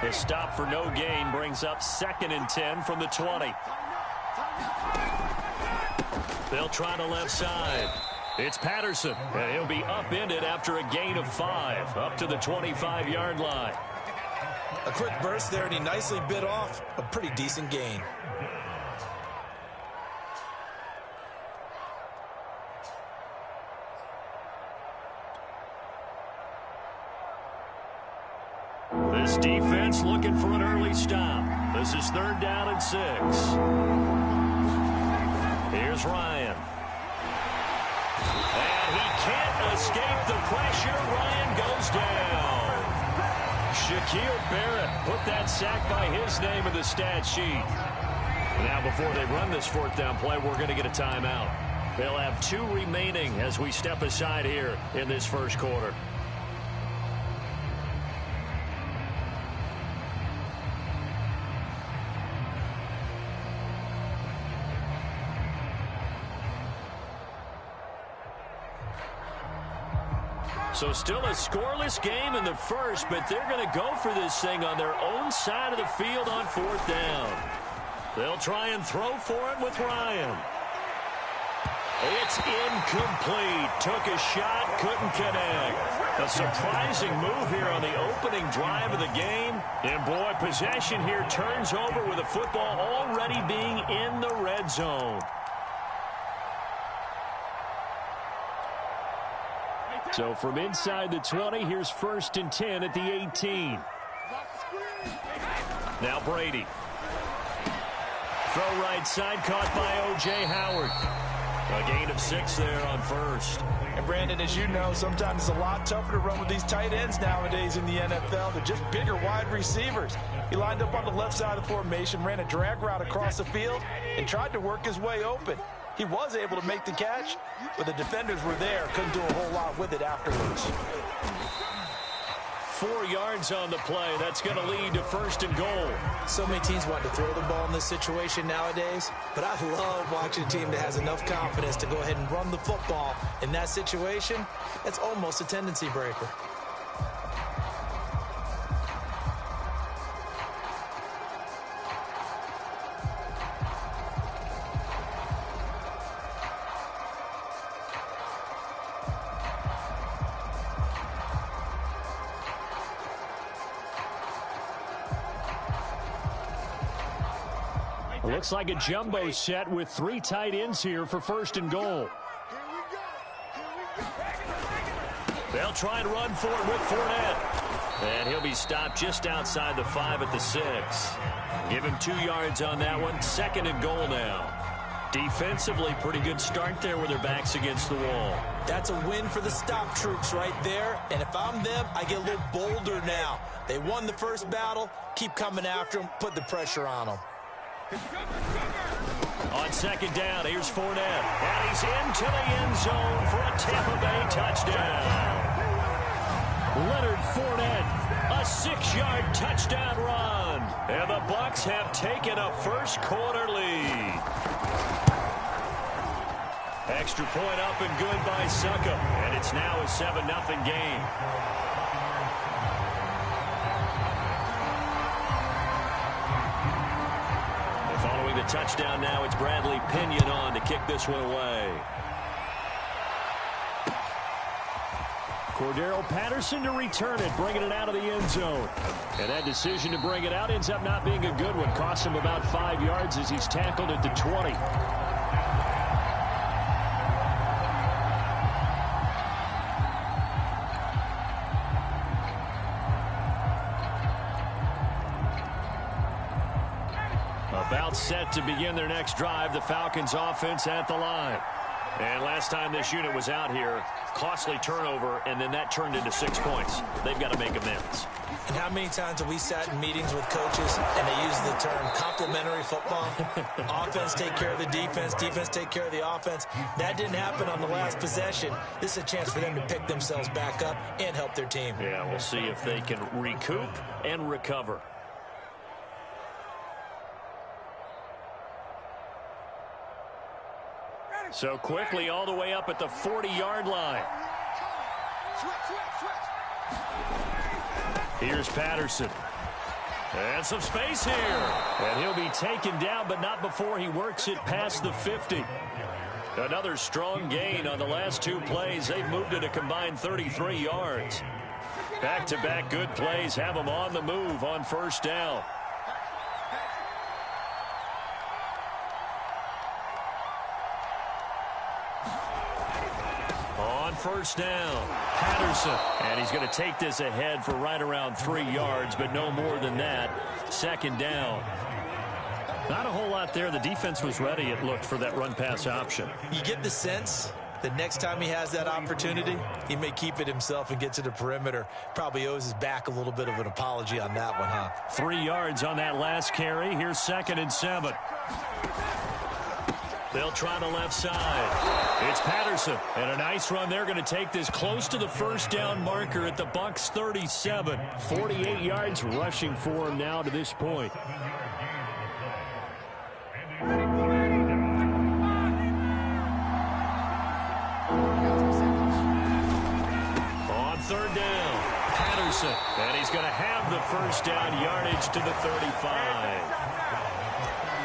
The stop for no gain brings up 2nd and 10 from the 20. They'll try the left side. It's Patterson, and he'll be upended after a gain of 5, up to the 25-yard line. A quick burst there, and he nicely bit off a pretty decent gain. This defense looking for an early stop. This is 3rd down and 6. Here's Ryan. And he can't escape the pressure. Ryan goes down. Shaquille Barrett put that sack by his name in the stat sheet. Now before they run this 4th down play, we're going to get a timeout. They'll have 2 remaining as we step aside here in this first quarter. So still a scoreless game in the first, but they're going to go for this thing on their own side of the field on 4th down. They'll try and throw for it with Ryan. It's incomplete. Took a shot, couldn't connect. A surprising move here on the opening drive of the game. And boy, possession here turns over with the football already being in the red zone. So from inside the 20, here's 1st and 10 at the 18. Now Brady. Throw right side, caught by O.J. Howard. A gain of 6 there on 1st. And Brandon, as you know, sometimes it's a lot tougher to run with these tight ends nowadays in the NFL. They're just bigger wide receivers. He lined up on the left side of the formation, ran a drag route across the field, and tried to work his way open. He was able to make the catch, but the defenders were there. Couldn't do a whole lot with it afterwards. 4 yards on the play. That's going to lead to 1st and goal. So many teams want to throw the ball in this situation nowadays, but I love watching a team that has enough confidence to go ahead and run the football. In that situation, that's almost a tendency breaker. Looks like a jumbo set with 3 tight ends here for 1st and goal. They'll try and run for it with Fournette. And he'll be stopped just outside the 5 at the 6. Give him 2 yards on that one. 2nd and goal now. Defensively, pretty good start there with their backs against the wall. That's a win for the stop troops right there. And if I'm them, I get a little bolder now. They won the first battle. Keep coming after them. Put the pressure on them. On 2nd down, here's Fournette. And he's into the end zone for a Tampa Bay touchdown. Leonard Fournette, a 6-yard touchdown run. And the Bucs have taken a first quarter lead. Extra point up and good by Succop. And it's now a 7-0 game. Following the touchdown now, it's Bradley Pinion on to kick this one away. Cordero Patterson to return it, bringing it out of the end zone. And that decision to bring it out ends up not being a good one. Costs him about 5 yards as he's tackled at the 20. About set to begin their next drive, the Falcons offense at the line. And last time this unit was out here, costly turnover, and then that turned into 6 points. They've got to make amends. And how many times have we sat in meetings with coaches and they use the term complementary football? Offense take care of the defense, defense take care of the offense. That didn't happen on the last possession. This is a chance for them to pick themselves back up and help their team. Yeah, we'll see if they can recoup and recover. So quickly all the way up at the 40-yard line. Here's Patterson. And some space here. And he'll be taken down, but not before he works it past the 50. Another strong gain on the last two plays. They've moved it a combined 33 yards. Back-to-back good plays have them on the move on first down. On first down, Patterson. And he's going to take this ahead for right around 3 yards, but no more than that. Second down. Not a whole lot there. The defense was ready, it looked, for that run-pass option. You get the sense that next time he has that opportunity, he may keep it himself and get to the perimeter. Probably owes his back a little bit of an apology on that one, huh? 3 yards on that last carry. Here's 2nd and 7. They'll try the left side. It's Patterson. And a nice run. They're going to take this close to the first down marker at the Bucs 37. 48 yards rushing for him now to this point. On third down, Patterson. And he's going to have the first down yardage to the 35.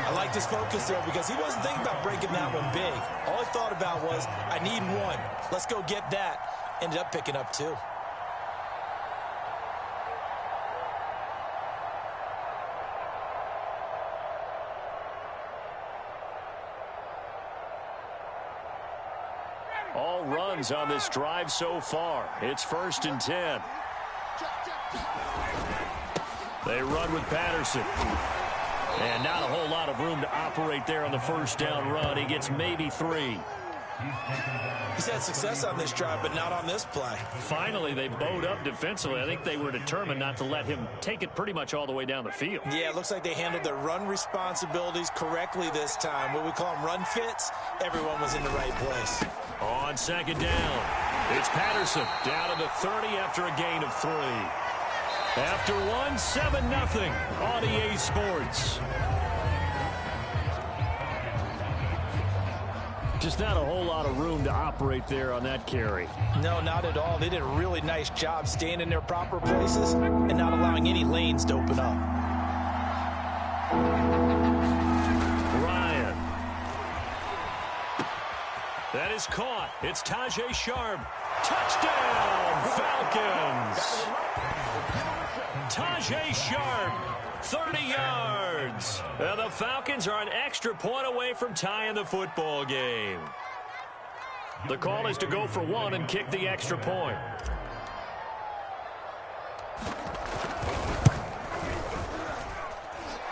I like this focus there because he wasn't thinking about breaking that one big. All he thought about was, I need one. Let's go get that. Ended up picking up 2. All runs on this drive so far. It's 1st and 10. They run with Patterson. And not a whole lot of room to operate there on the first down run. He gets maybe 3. He's had success on this drive, but not on this play. Finally, they bowed up defensively. I think they were determined not to let him take it pretty much all the way down the field. Yeah, it looks like they handled their run responsibilities correctly this time. What we call them run fits, everyone was in the right place. On second down, it's Patterson down to the 30 after a gain of 3. After 1, 7-0 on EA Sports. Just not a whole lot of room to operate there on that carry. No, not at all. They did a really nice job staying in their proper places and not allowing any lanes to open up. Ryan. That is caught. It's Tajay Sharp. Touchdown, Falcons. Tajay Sharp, 30 yards. And the Falcons are an extra point away from tying the football game. The call is to go for 1 and kick the extra point.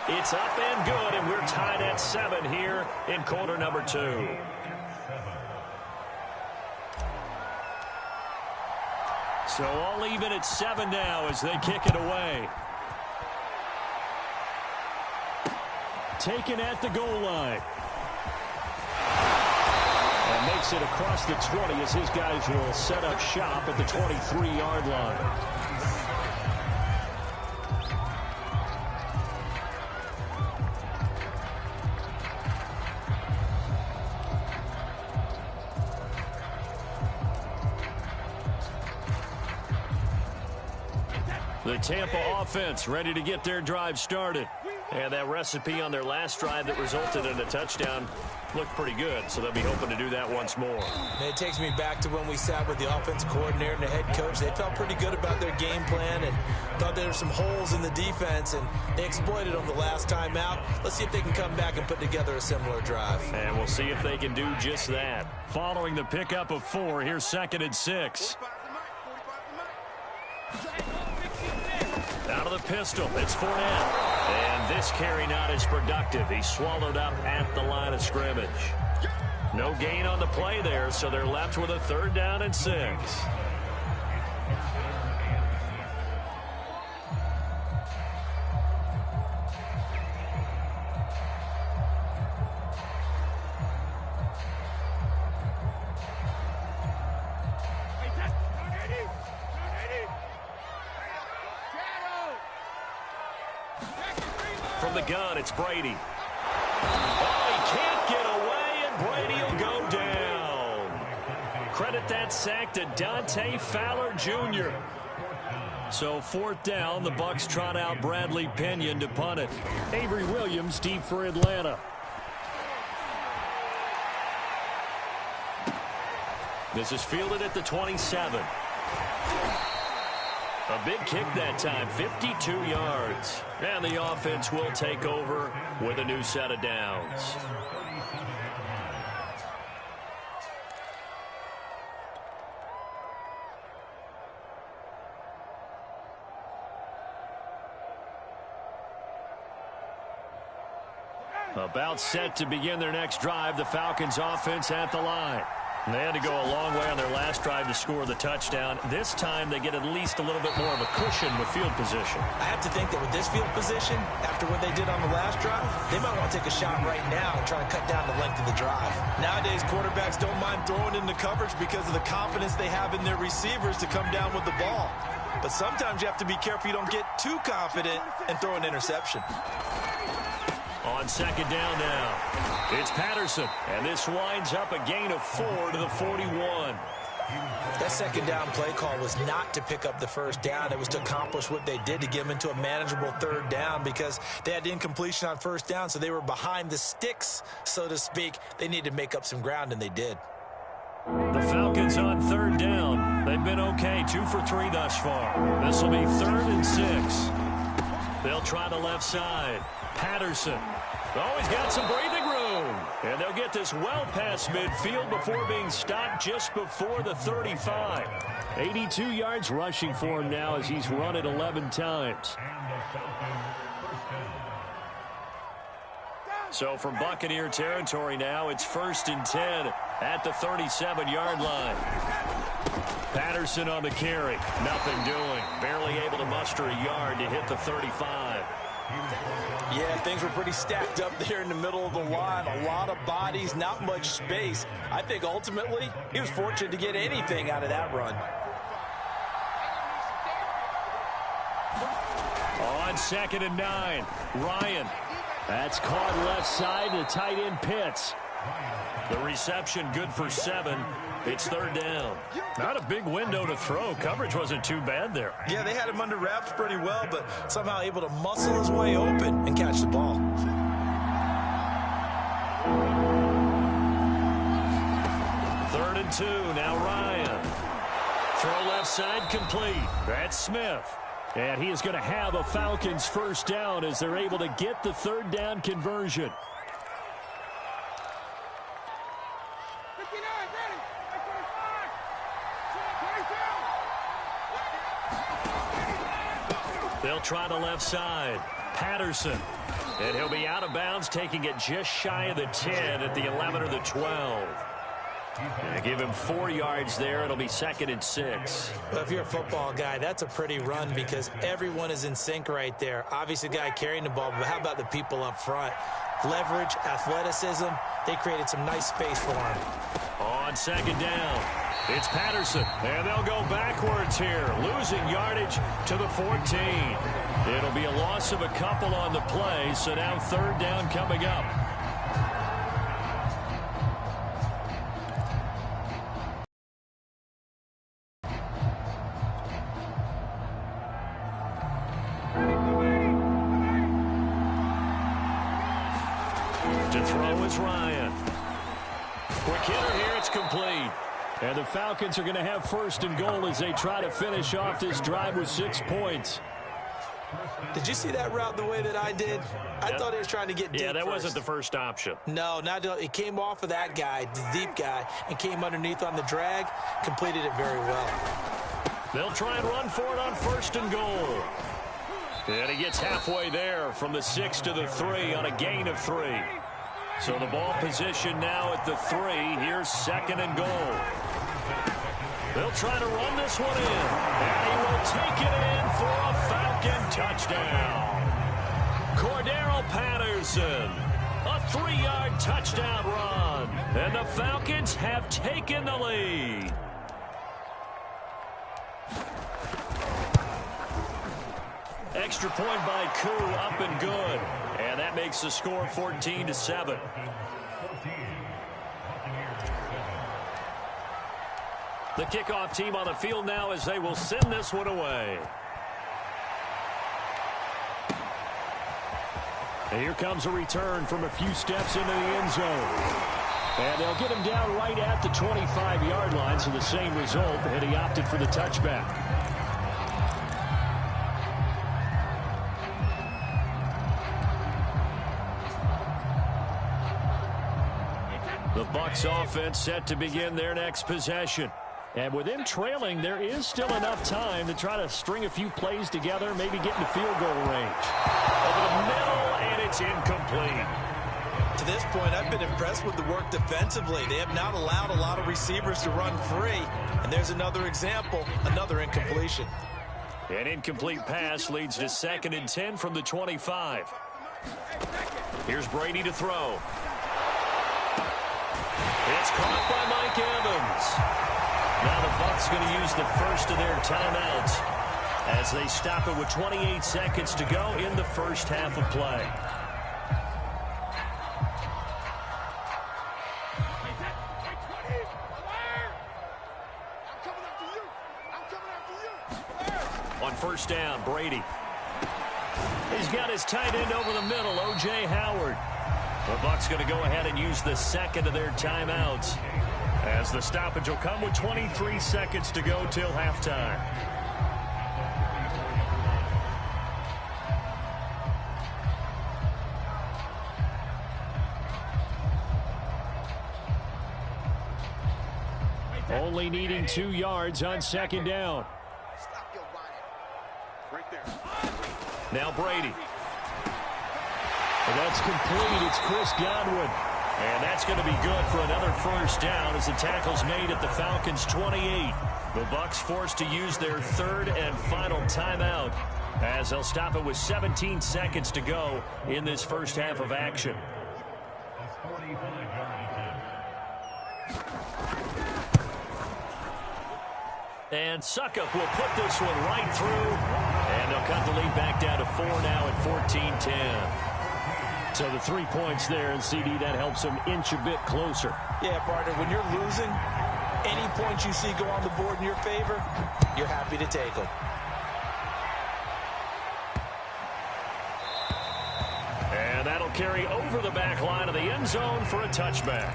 It's up and good, and we're tied at 7 here in quarter number 2. So all even at 7 now as they kick it away. Taken at the goal line. And makes it across the 20 as his guys will set up shop at the 23-yard line. The Tampa offense ready to get their drive started. And that recipe on their last drive that resulted in a touchdown looked pretty good, so they'll be hoping to do that once more. And it takes me back to when we sat with the offense coordinator and the head coach. They felt pretty good about their game plan and thought there were some holes in the defense, and they exploited them the last time out. Let's see if they can come back and put together a similar drive. And we'll see if they can do just that. Following the pickup of 4, here's 2nd and 6. Out of the pistol, it's Fournette. And this carry not as productive. He's swallowed up at the line of scrimmage. No gain on the play there, so they're left with a 3rd down and 6. From the gun, it's Brady. Oh, he can't get away, and Brady will go down. Credit that sack to Dante Fowler Jr. So 4th down, the Bucs trot out Bradley Pinion to punt it. Avery Williams deep for Atlanta. This is fielded at the 27. A big kick that time, 52 yards. And the offense will take over with a new set of downs. About set to begin their next drive, the Falcons offense at the line. They had to go a long way on their last drive to score the touchdown. This time they get at least a little bit more of a cushion with field position. I have to think that with this field position, after what they did on the last drive, they might want to take a shot right now and try to cut down the length of the drive. Nowadays, quarterbacks don't mind throwing into coverage because of the confidence they have in their receivers to come down with the ball. But sometimes you have to be careful you don't get too confident and throw an interception. On 2nd down now, it's Patterson, and this winds up a gain of 4 to the 41. That 2nd down play call was not to pick up the 1st down. It was to accomplish what they did, to get them into a manageable 3rd down, because they had incompletion on 1st down, so they were behind the sticks, so to speak. They needed to make up some ground, and they did. The Falcons on 3rd down. They've been okay, 2 for 3 thus far. This will be 3rd and 6. They'll try the left side. Patterson. Oh, he's got some breathing room. And they'll get this well past midfield before being stopped just before the 35. 82 yards rushing for him now as he's run it 11 times. So from Buccaneer territory now, it's 1st and 10 at the 37-yard line. Patterson on the carry. Nothing doing. Barely able to muster a yard to hit the 35. Yeah, things were pretty stacked up there in the middle of the line. A lot of bodies, not much space. I think ultimately he was fortunate to get anything out of that run. On 2nd and 9, Ryan. That's caught left side to tight end Pitts. The reception good for 7. It's 3rd down. Not a big window to throw. Coverage wasn't too bad there. Yeah, they had him under wraps pretty well, but somehow able to muscle his way open and catch the ball. Third and 2, now Ryan. Throw left side complete. That's Smith. And he is going to have a Falcons 1st down as they're able to get the 3rd down conversion. They'll try the left side. Patterson. And he'll be out of bounds, taking it just shy of the 10 at the 11 or the 12. And give him 4 yards there. It'll be 2nd and 6. Well, if you're a football guy, that's a pretty run because everyone is in sync right there. Obviously, the guy carrying the ball, but how about the people up front? Leverage, athleticism. They created some nice space for him. On 2nd down, it's Patterson. And they'll go backwards here, losing yardage to the 14. It'll be a loss of a couple on the play, so now 3rd down coming up. To throw is Ryan. Quick hitter here, it's complete. And the Falcons are going to have 1st and goal as they try to finish off this drive with 6 points. Did you see that route the way that I did? I thought he was trying to get deep. Yeah, that first. wasn't the first option. No, it came off of that guy, the deep guy, and came underneath on the drag, completed it very well. They'll try and run for it on 1st and goal. And he gets halfway there from the 6 to the 3 on a gain of 3. So the ball position now at the 3. Here's 2nd and goal. They'll try to run this one in. And he will take it in for a Falcon touchdown. Cordero Patterson. A 3-yard touchdown run. And the Falcons have taken the lead. Extra point by Koo, up and good. And that makes the score 14-7. The kickoff team on the field now as they will send this one away. And here comes a return from a few steps into the end zone. And they'll get him down right at the 25-yard line, so the same result, and he opted for the touchback. The Bucs offense set to begin their next possession. And with them trailing, there is still enough time to try to string a few plays together, maybe get into field goal range. Over the middle, and it's incomplete. To this point, I've been impressed with the work defensively. They have not allowed a lot of receivers to run free. And there's another example, another incompletion. An incomplete pass leads to 2nd and 10 from the 25. Here's Brady to throw. It's caught by Mike Evans. Now the Bucs going to use the first of their timeouts as they stop it with 28 seconds to go in the first half of play. On first down, Brady. He's got his tight end over the middle, O.J. Howard. The Bucs going to go ahead and use the second of their timeouts as the stoppage will come with 23 seconds to go till halftime. Only needing 2 yards on 2nd down. Now Brady. And that's complete. It's Chris Godwin. And that's going to be good for another first down as the tackle's made at the Falcons' 28. The Bucs forced to use their third and final timeout as they'll stop it with 17 seconds to go in this first half of action. And Suckup will put this one right through. And they'll cut the lead back down to 4 now at 14-10. So the 3 points there, and CD, that helps them inch a bit closer. Yeah, partner, when you're losing, any points you see go on the board in your favor, you're happy to take them. And that'll carry over the back line of the end zone for a touchback.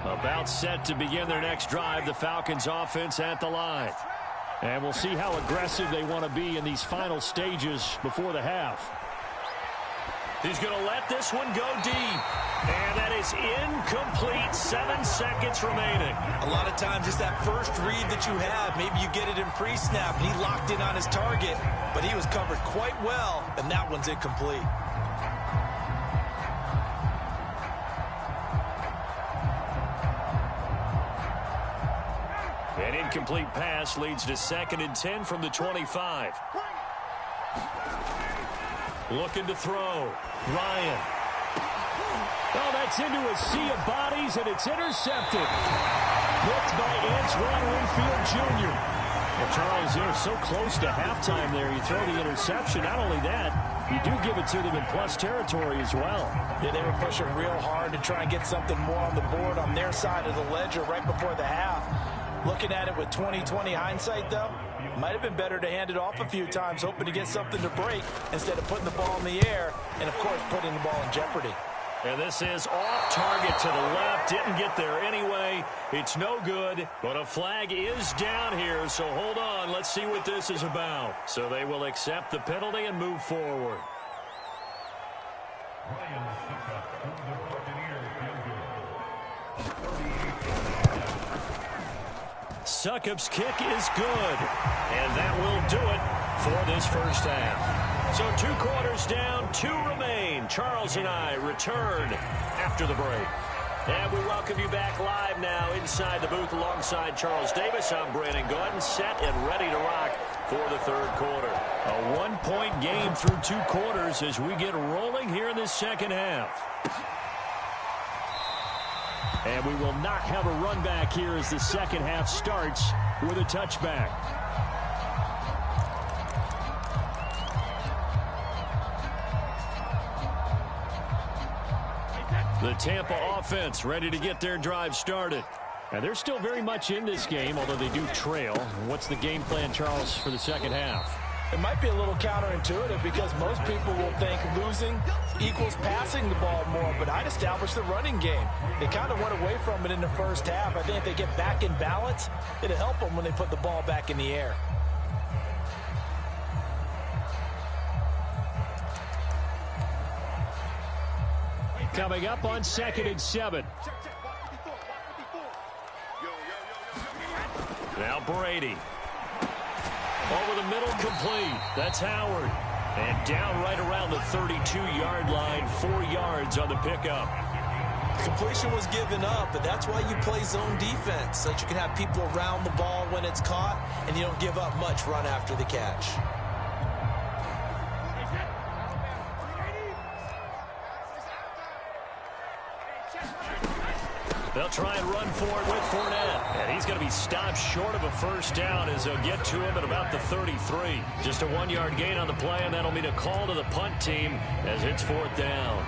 About set to begin their next drive, the Falcons offense at the line. And we'll see how aggressive they want to be in these final stages before the half. He's going to let this one go deep. And that is incomplete. 7 seconds remaining. A lot of times it's that first read that you have. Maybe you get it in pre-snap and he locked in on his target, but he was covered quite well, and that one's incomplete. An incomplete pass leads to 2nd and 10 from the 25. Looking to throw. Ryan. Oh, that's into a sea of bodies, and it's intercepted. Picked by Antoine Winfield Jr. Well, Charles, they're so close to halftime there. You throw the interception. Not only that, you do give it to them in plus territory as well. Yeah, they were pushing real hard to try and get something more on the board on their side of the ledger right before the half. Looking at it with 20/20 hindsight, though, might have been better to hand it off a few times, hoping to get something to break instead of putting the ball in the air and, of course, putting the ball in jeopardy. And this is off target to the left. Didn't get there anyway. It's no good, but a flag is down here, so hold on. Let's see what this is about. So they will accept the penalty and move forward. Suckup's kick is good, and that will do it for this first half. So 2 quarters down, 2 remain. Charles and I return after the break. And we welcome you back live now inside the booth alongside Charles Davis. I'm Brandon Gordon, set and ready to rock for the third quarter. A 1-point game through 2 quarters as we get rolling here in this second half. And we will not have a run back here as the second half starts with a touchback. The Tampa offense ready to get their drive started. And they're still very much in this game, although they do trail. What's the game plan, Charles, for the second half? It might be a little counterintuitive because most people will think losing equals passing the ball more, but I'd establish the running game. They kind of went away from it in the first half. I think if they get back in balance, it'll help them when they put the ball back in the air. Coming up on 2nd and 7. Now Brady. Over the middle, complete. That's Howard. And down right around the 32-yard line, 4 yards on the pickup. Completion was given up, but that's why you play zone defense, so that you can have people around the ball when it's caught, and you don't give up much run after the catch. They'll try and run for it with Fournette. And he's going to be stopped short of a first down as they'll get to him at about the 33. Just a 1-yard gain on the play, and that'll mean a call to the punt team as it's 4th down.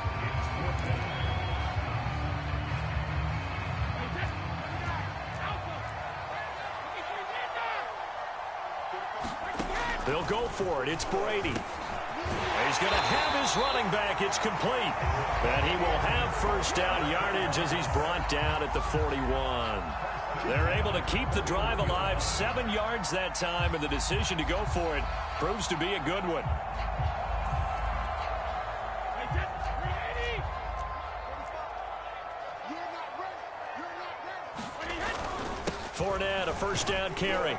They'll go for it. It's Brady. He's going to have his running back. It's complete. And he will have first down yardage as he's brought down at the 41. They're able to keep the drive alive, 7 yards that time, and the decision to go for it proves to be a good one. Fournette, a first down carry.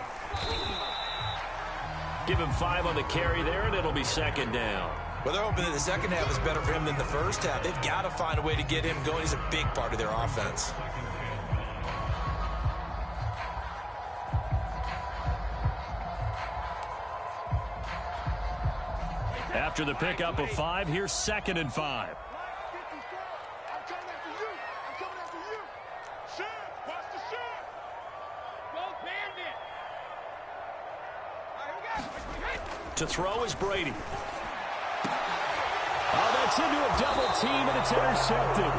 Give him 5 on the carry there, and it'll be 2nd down. Well, they're hoping that the second half is better for him than the first half. They've got to find a way to get him going. He's a big part of their offense. After the pickup of 5, here's 2nd and 5. To throw is Brady. Oh, that's into a double team, and it's intercepted.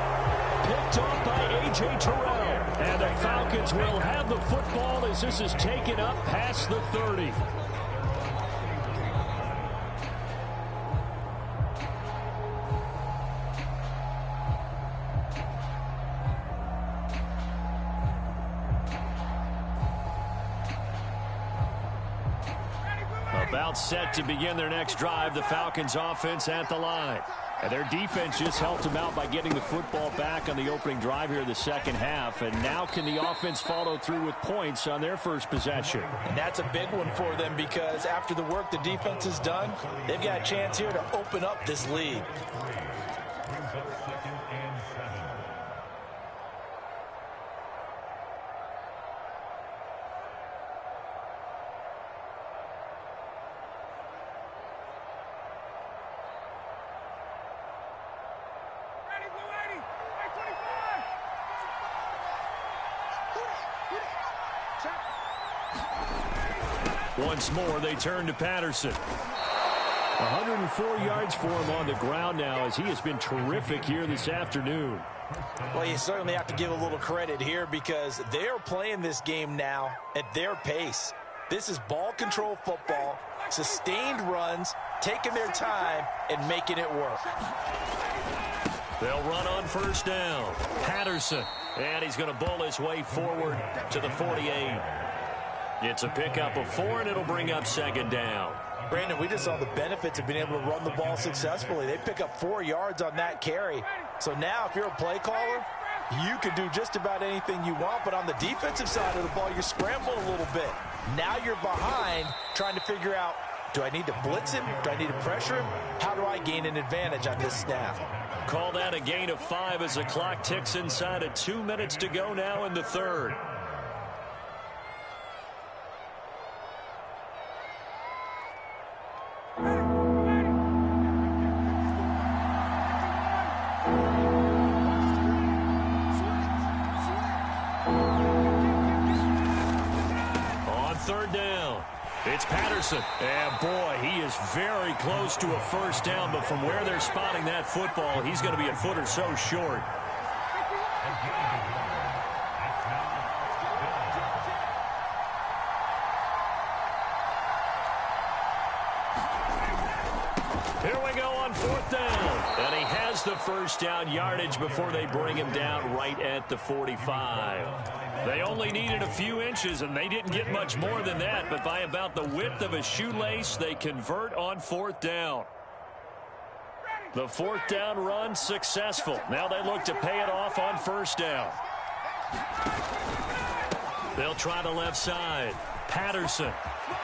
Picked off by A.J. Terrell. And the Falcons will have the football as this is taken up past the 30. About set to begin their next drive, the Falcons offense at the line. And their defense just helped them out by getting the football back on the opening drive here in the second half. And now can the offense follow through with points on their first possession? And that's a big one for them because after the work the defense has done, they've got a chance here to open up this lead. Once more, they turn to Patterson. 104 yards for him on the ground now as he has been terrific here this afternoon. Well, you certainly have to give a little credit here because they're playing this game now at their pace. This is ball control football, sustained runs, taking their time and making it work. They'll run on first down. Patterson, and he's going to bowl his way forward to the 48. It's a pickup of 4, and it'll bring up 2nd down. Brandon, we just saw the benefits of being able to run the ball successfully. They pick up 4 yards on that carry. So now if you're a play caller, you can do just about anything you want. But on the defensive side of the ball, you're scrambling a little bit. Now you're behind trying to figure out, do I need to blitz him? Do I need to pressure him? How do I gain an advantage on this snap? Call that a gain of 5 as the clock ticks inside of 2 minutes to go now in the third. It's Patterson, and boy, he is very close to a first down, but from where they're spotting that football, he's going to be a foot or so short. Here we go on 4th down. And he has the first down yardage before they bring him down right at the 45. They only needed a few inches, and they didn't get much more than that. But by about the width of a shoelace, they convert on 4th down. The 4th down run successful. Now they look to pay it off on 1st down. They'll try the left side. Patterson.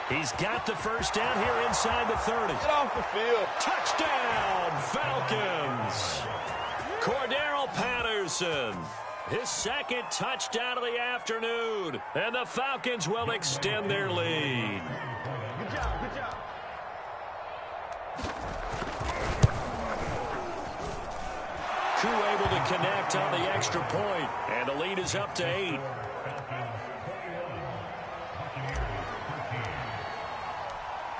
He's got the first down here inside the 30. Get off the field. Touchdown, Falcons. Cordero Patterson. His 2nd touchdown of the afternoon. And the Falcons will extend their lead. Good job, good job. Koo able to connect on the extra point. And the lead is up to 8.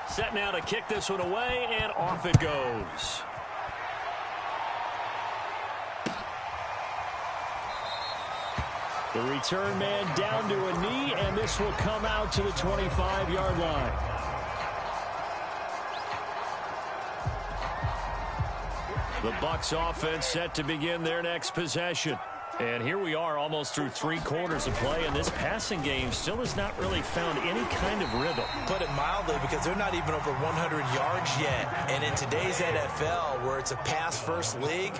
Set now to kick this one away, and off it goes. The return man down to a knee, and this will come out to the 25-yard line. The Bucs offense set to begin their next possession. And here we are almost through 3 quarters of play, and this passing game still has not really found any kind of rhythm. Put it mildly, because they're not even over 100 yards yet. And in today's NFL, where it's a pass-first league,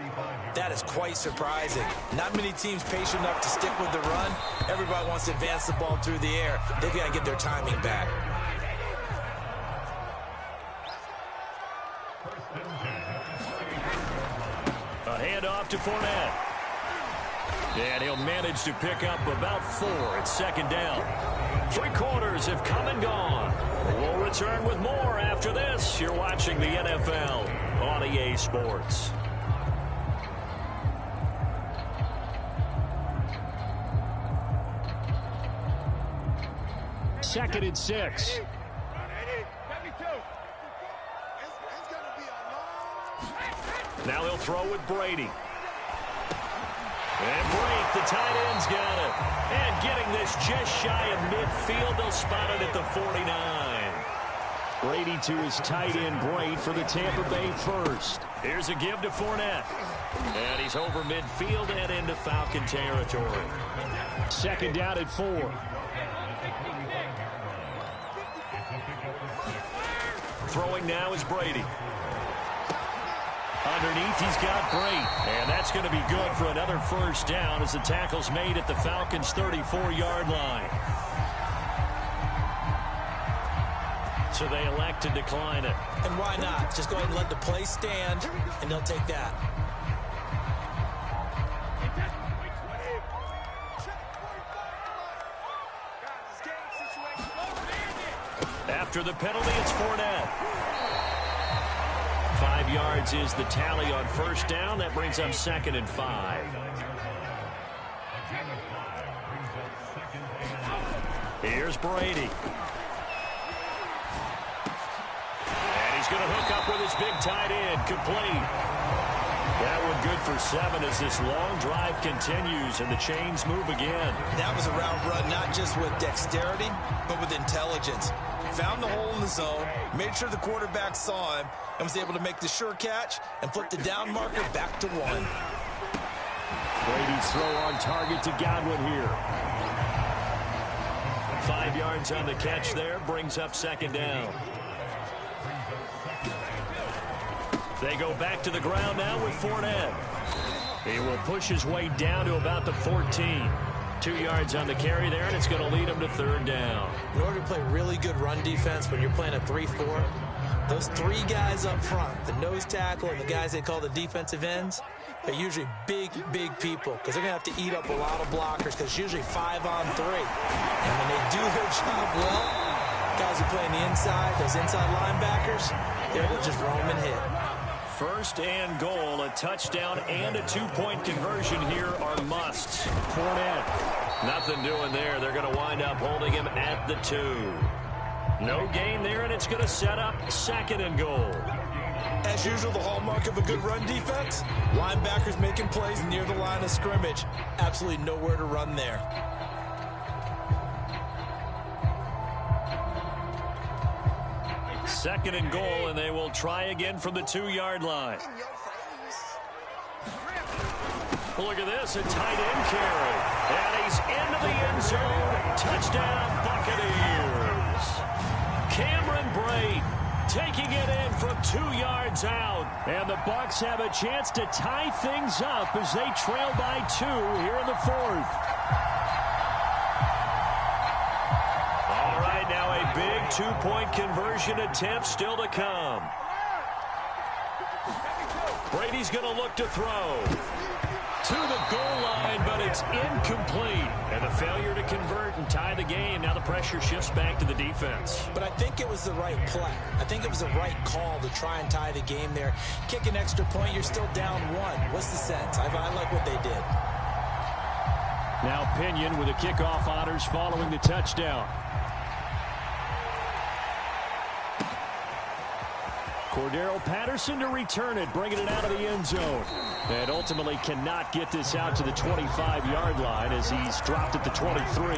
that is quite surprising. Not many teams patient enough to stick with the run. Everybody wants to advance the ball through the air. They've got to get their timing back. A handoff to Fournette. And he'll manage to pick up about 4 at 2nd down. 3 quarters have come and gone. We'll return with more after this. You're watching the NFL on EA Sports. Second and 6. Now he'll throw with Brady. And Brady, the tight end's got it. And getting this just shy of midfield, they'll spot it at the 49. Brady to his tight end, Brady, for the Tampa Bay first. Here's a give to Fournette. And he's over midfield and into Falcon territory. 2nd down at 4. Throwing now is Brady. Underneath, he's got Brady. And that's going to be good for another first down as the tackle's made at the Falcons' 34-yard line. So they elect to decline it. And why not? Just go ahead and let the play stand, and they'll take that. After the penalty, it's Fournette. 5 yards is the tally on first down. That brings up 2nd and 5. Here's Brady. And he's going to hook up with his big tight end. Complete. That one good for 7 as this long drive continues and the chains move again. That was a route run, not just with dexterity, but with intelligence. Found the hole in the zone, made sure the quarterback saw him, and was able to make the sure catch and flip the down marker back to 1. Brady's throw on target to Godwin here. 5 yards on the catch there, brings up 2nd down. They go back to the ground now with Fournette. He will push his way down to about the 14. 2 yards on the carry there, and it's going to lead him to 3rd down. In order to play really good run defense when you're playing a 3-4, those 3 guys up front, the nose tackle and the guys they call the defensive ends, they're usually big, big people because they're going to have to eat up a lot of blockers because it's usually 5 on 3. And when they do their job well, guys who play on the inside, those inside linebackers, they're able to just roam and hit. 1st and goal, a touchdown and a 2-point conversion here are musts. Fournette, nothing doing there. They're going to wind up holding him at the 2. No gain there, and it's going to set up 2nd and goal. As usual, the hallmark of a good run defense, linebackers making plays near the line of scrimmage. Absolutely nowhere to run there. Second and goal, and they will try again from the 2-yard line. Look at this, a tight end carry. And he's into the end zone. Touchdown, Buccaneers. Cameron Braid taking it in from 2 yards out. And the Bucs have a chance to tie things up as they trail by 2 here in the 4th. All right, now a big 2-point conversion attempt still to come. Brady's going to look to throw to the goal line, but it's incomplete. And the failure to convert and tie the game. Now the pressure shifts back to the defense. But I think it was the right play. I think it was the right call to try and tie the game there. Kick an extra point, you're still down 1. What's the sense? I like what they did. Now Pinion with the kickoff honors following the touchdown. Cordero Patterson to return it, bringing it out of the end zone. And ultimately cannot get this out to the 25-yard line as he's dropped at the 23.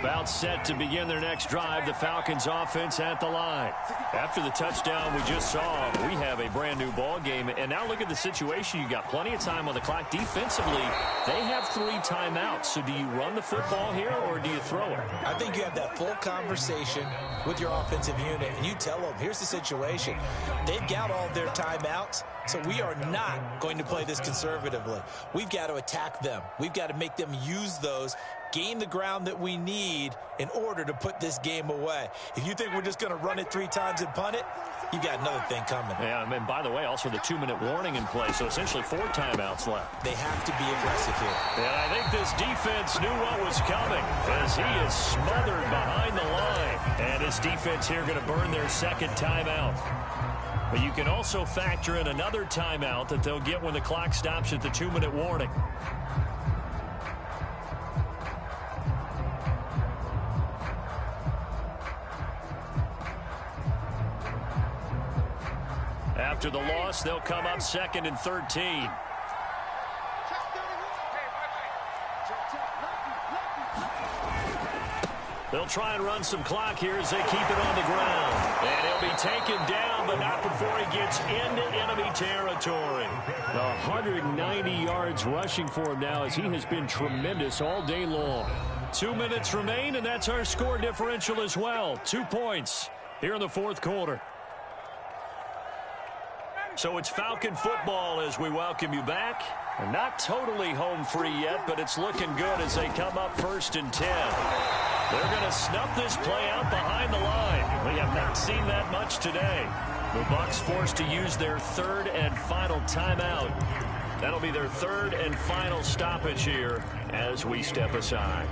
About set to begin their next drive, the Falcons offense at the line. After the touchdown we just saw, we have a brand new ball game. And now look at the situation. You got plenty of time on the clock. Defensively, they have 3 timeouts. So do you run the football here or do you throw it? I think you have that full conversation with your offensive unit, and you tell them, here's the situation. They've got all their timeouts, so we are not going to play this conservatively. We've got to attack them. We've got to make them use those, gain the ground that we need in order to put this game away. If you think we're just going to run it 3 times and punt it, you got another thing coming. Yeah, and by the way, also the 2-minute warning in play, so essentially 4 timeouts left. They have to be aggressive here. And I think this defense knew what was coming as he is smothered behind the line. And his defense here going to burn their 2nd timeout. But you can also factor in another timeout that they'll get when the clock stops at the 2-minute warning. After the loss, they'll come up 2nd and 13. They'll try and run some clock here as they keep it on the ground. And he'll be taken down, but not before he gets into enemy territory. 190 yards rushing for him now as he has been tremendous all day long. 2 minutes remain, and that's our score differential as well. 2 points here in the 4th quarter. So it's Falcon football as we welcome you back. They're not totally home free yet, but it's looking good as they come up 1st and 10. They're going to snuff this play out behind the line. We have not seen that much today. The Bucs forced to use their 3rd and final timeout. That'll be their 3rd and final stoppage here as we step aside.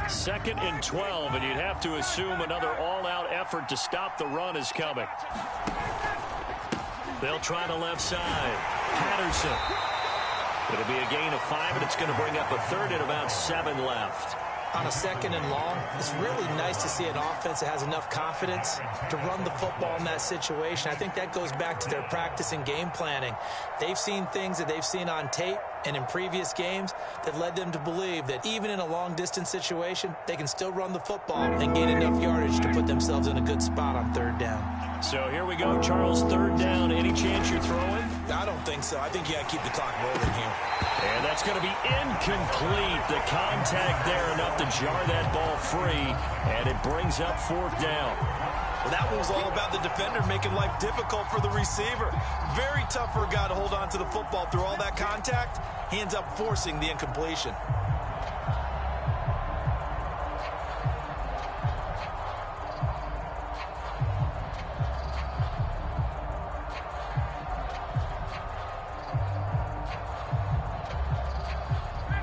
Second and 12, and you'd have to assume another all-out effort to stop the run is coming. They'll try the left side. Patterson. It'll be a gain of 5, and it's going to bring up a 3rd and about 7 left. On a 2nd and long, it's really nice to see an offense that has enough confidence to run the football in that situation. I think that goes back to their practice and game planning. They've seen things that they've seen on tape and in previous games that led them to believe that even in a long-distance situation, they can still run the football and gain enough yardage to put themselves in a good spot on 3rd down. So here we go, Charles, 3rd down. Any chance you're throwing? I don't think so. I think you got to keep the clock rolling here. And that's going to be incomplete. The contact there enough to jar that ball free, and it brings up 4th down. Well, that one was all about the defender making life difficult for the receiver. Very tough for a guy to hold on to the football through all that contact. He ends up forcing the incompletion.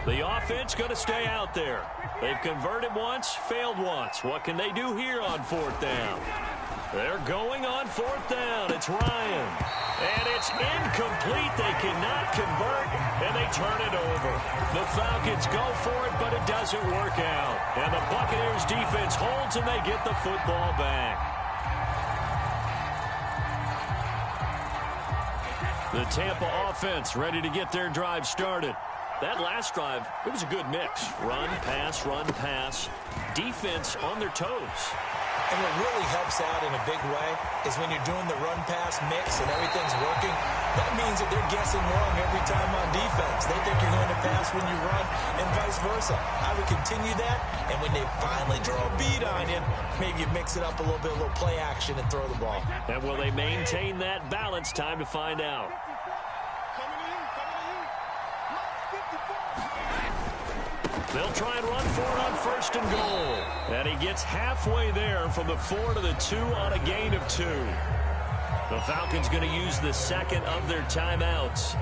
The offense going to stay out there. They've converted once, failed once. What can they do here on 4th down? They're going on 4th down. It's Ryan. And it's incomplete. They cannot convert, and they turn it over. The Falcons go for it, but it doesn't work out. And the Buccaneers defense holds, and they get the football back. The Tampa offense ready to get their drive started. That last drive, it was a good mix. Run, pass, defense on their toes. And what really helps out in a big way is when you're doing the run-pass mix and everything's working, that means that they're guessing wrong every time on defense. They think you're going to pass when you run and vice versa. I would continue that, and when they finally draw a bead on you, maybe you mix it up a little bit, a little play action, and throw the ball. And will they maintain that balance? Time to find out. They'll try and run for it on 1st and goal. And he gets halfway there from the 4 to the 2 on a gain of 2. The Falcons going to use the second of their timeouts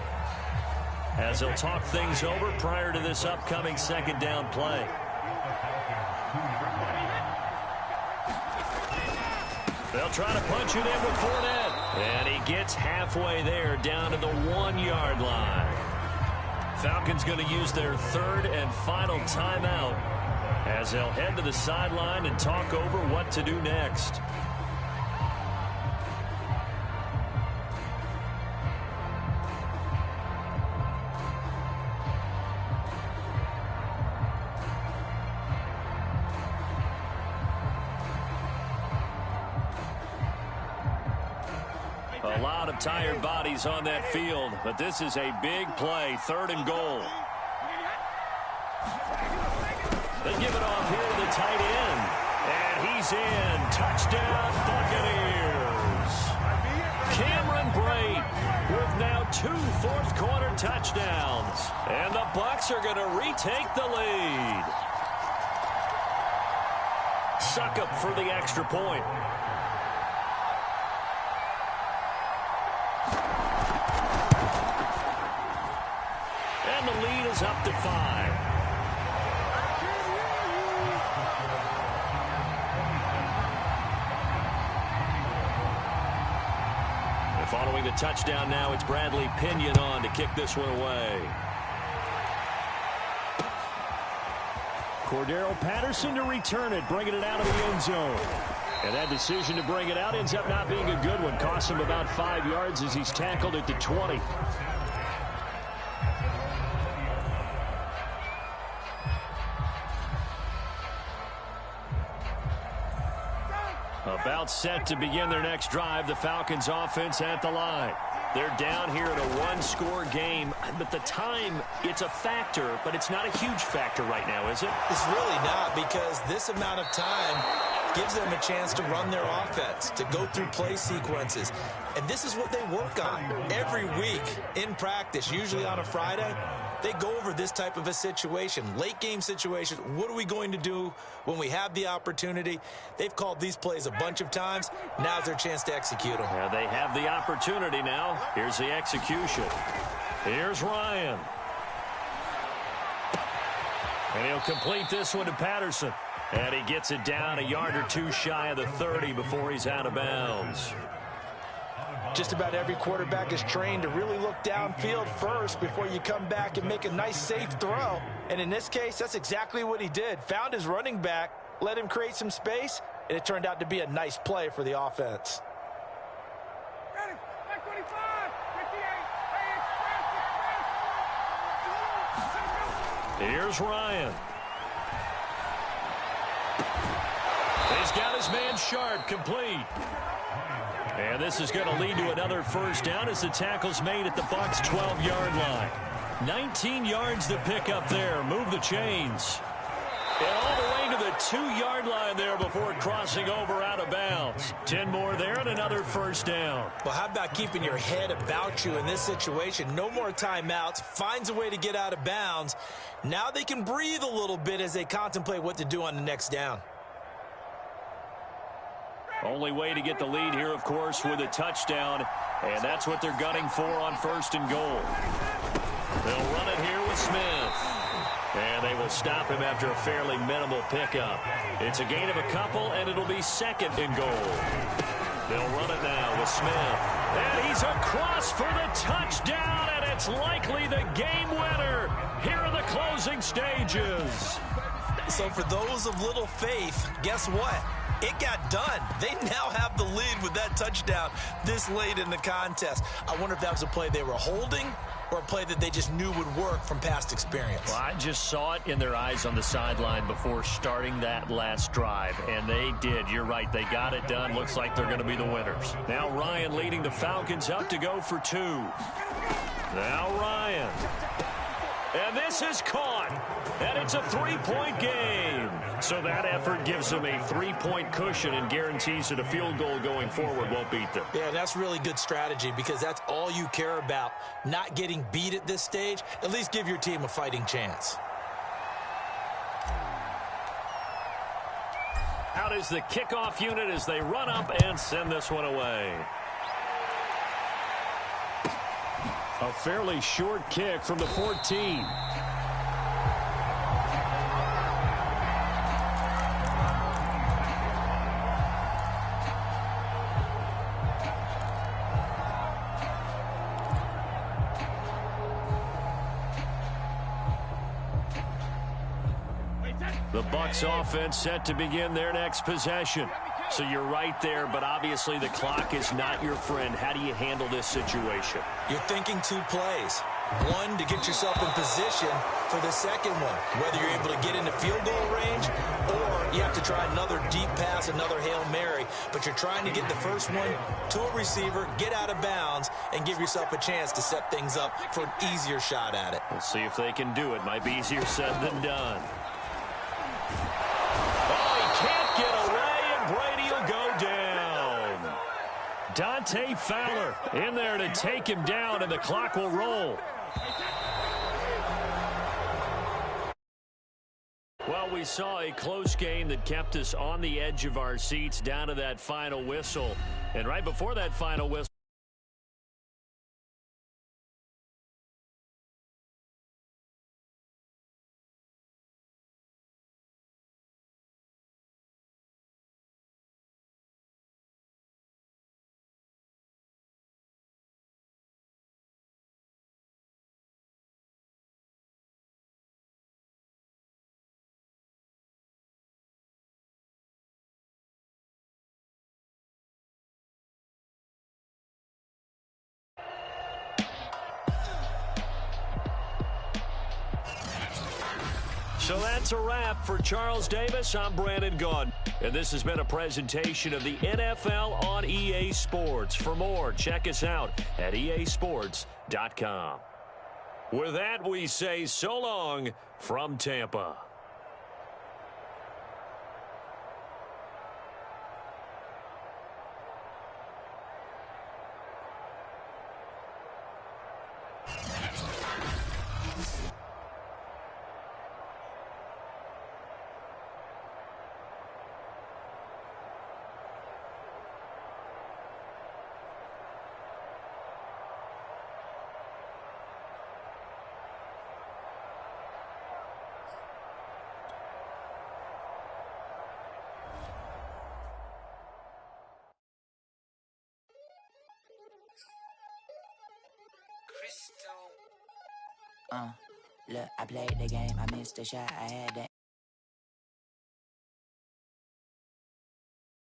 as they'll talk things over prior to this upcoming 2nd down play. They'll try to punch it in with Fournette. And he gets halfway there down to the 1-yard line. Falcons going to use their 3rd and final timeout as they'll head to the sideline and talk over what to do next. A lot of tired bodies on that field, but this is a big play, 3rd and goal. They give it off here to the tight end, and he's in. Touchdown, Buccaneers. Cameron Brate with now 2 fourth-quarter touchdowns, and the Bucs are going to retake the lead. Succop for the extra point. And the lead is up to 5. And following the touchdown now, it's Bradley Pinion on to kick this one away. Cordero Patterson to return it, bringing it out of the end zone. And that decision to bring it out ends up not being a good one. Costs him about 5 yards as he's tackled at the 20. About set to begin their next drive, the Falcons offense at the line. They're down here in a 1-score game, but the time, it's a factor, but it's not a huge factor right now, is it? It's really not, because this amount of time gives them a chance to run their offense, to go through play sequences. And this is what they work on every week in practice, usually on a Friday. They go over this type of a situation, late game situation. What are we going to do when we have the opportunity? They've called these plays a bunch of times. Now's their chance to execute them. Yeah, they have the opportunity now. Here's the execution. Here's Ryan. And he'll complete this one to Patterson. And he gets it down a yard or two shy of the 30 before he's out of bounds. Just about every quarterback is trained to really look downfield first before you come back and make a nice, safe throw. And in this case, that's exactly what he did. Found his running back, let him create some space, and it turned out to be a nice play for the offense. Here's Ryan. He's got his man Sharp, complete. And this is going to lead to another first down as the tackle's made at the Bucs' 12-yard line. 19 yards to pick up there. Move the chains. And all the way to the 2-yard line there before crossing over out of bounds. 10 more there and another first down. Well, how about keeping your head about you in this situation? No more timeouts. Finds a way to get out of bounds. Now they can breathe a little bit as they contemplate what to do on the next down. Only way to get the lead here, of course, with a touchdown. And that's what they're gunning for on 1st and goal. They'll run it here with Smith. And they will stop him after a fairly minimal pickup. It's a gain of a couple, and it'll be second and goal. They'll run it now with Smith. And he's across for the touchdown, and it's likely the game winner here in the closing stages. So for those of little faith, guess what? It got done. They now have the lead with that touchdown this late in the contest. I wonder if that was a play they were holding or a play that they just knew would work from past experience. Well, I just saw it in their eyes on the sideline before starting that last drive, and they did. You're right. They got it done. Looks like they're going to be the winners. Now Ryan leading the Falcons up to go for two. Now Ryan. And this is caught. And it's a three-point game. So that effort gives them a three-point cushion and guarantees that a field goal going forward won't beat them. Yeah, that's really good strategy because that's all you care about, not getting beat at this stage. At least give your team a fighting chance. Out is the kickoff unit as they run up and send this one away. A fairly short kick from the 14. The Bucs offense set to begin their next possession. So you're right there, but obviously the clock is not your friend. How do you handle this situation? You're thinking two plays. One, to get yourself in position for the second one, whether you're able to get into field goal range or you have to try another deep pass, another Hail Mary, but you're trying to get the first one to a receiver, get out of bounds, and give yourself a chance to set things up for an easier shot at it. We'll see if they can do it. Might be easier said than done. Oh, he can't get away, and Brady will go down. Dante Fowler in there to take him down, and the clock will roll. Well, we saw a close game that kept us on the edge of our seats down to that final whistle. And right before that final whistle, so that's a wrap for Charles Davis. I'm Brandon Gaudin, and this has been a presentation of the NFL on EA Sports. For more, check us out at easports.com. With that, we say so long from Tampa. Look, I played the game, I missed the shot, I had to